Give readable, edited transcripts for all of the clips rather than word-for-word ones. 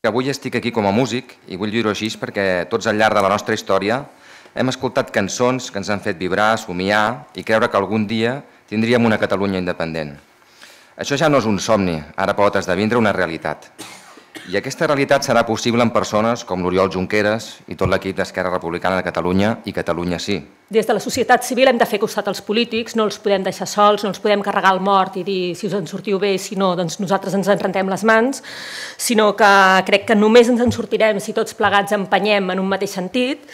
Avui estic aquí com a músic i vull dir-ho així perquè tots al llarg de la nostra història hem escoltat cançons que ens han fet vibrar, somiar i creure que algun dia tindríem una Catalunya independent. Això ja no és un somni, ara pot esdevindre una realitat. I aquesta realitat serà possible amb persones com l'Oriol Junqueras i tot l'equip d'Esquerra Republicana de Catalunya i Catalunya Sí. Des de la societat civil hem de fer costat als polítics, no els podem deixar sols, no els podem carregar el mort i dir si us en sortiu bé, si no, doncs nosaltres ens en rentem les mans, sinó que crec que només ens en sortirem si tots plegats empenyem en un mateix sentit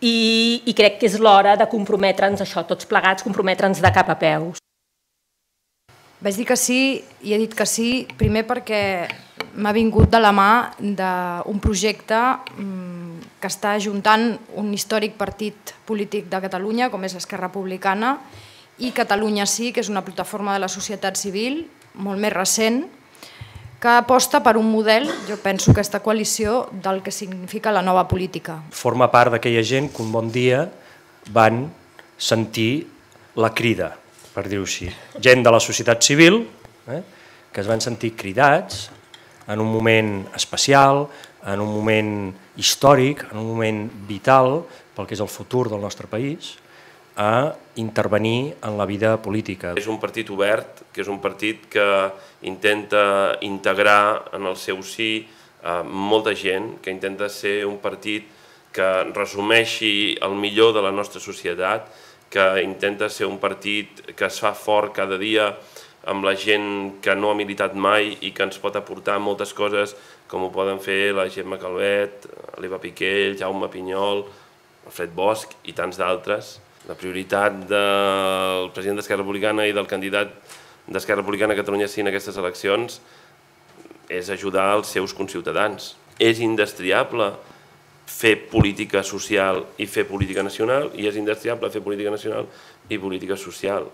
i crec que és l'hora de comprometre'ns això, tots plegats, comprometre'ns de cap a peus. Vaig dir que sí i he dit que sí, primer perquè m'ha vingut de la mà d'un projecte que està ajuntant un històric partit polític de Catalunya, com és Esquerra Republicana, i Catalunya Sí, que és una plataforma de la societat civil, molt més recent, que aposta per un model, jo penso, aquesta coalició, del que significa la nova política. Forma part d'aquella gent que un bon dia van sentir la crida, per dir-ho així. Gent de la societat civil que es van sentir cridats en un moment especial, en un moment històric, en un moment vital pel que és el futur del nostre país, a intervenir en la vida política. És un partit obert, que és un partit que intenta integrar en el seu si molta gent, que intenta ser un partit que resumeixi el millor de la nostra societat, que intenta ser un partit que es fa fort cada dia amb la gent que no ha militat mai i que ens pot aportar moltes coses com ho poden fer la Gemma Calvet, l'Eva Piqué, el Jaume Pinyol, Alfred Bosch i tants d'altres. La prioritat del president d'Esquerra Republicana i del candidat d'Esquerra Republicana a Catalunya Sí en aquestes eleccions és ajudar els seus conciutadans. És indestriable fer política social i fer política nacional i és indestriable fer política nacional i política social.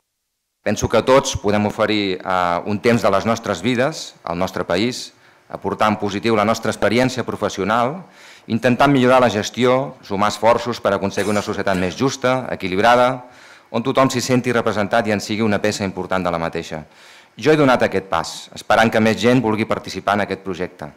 Penso que tots podem oferir un temps de les nostres vides al nostre país, aportar en positiu la nostra experiència professional, intentant millorar la gestió, sumar esforços per aconseguir una societat més justa, equilibrada, on tothom s'hi senti representat i en sigui una peça important de la mateixa. Jo he donat aquest pas, esperant que més gent vulgui participar en aquest projecte.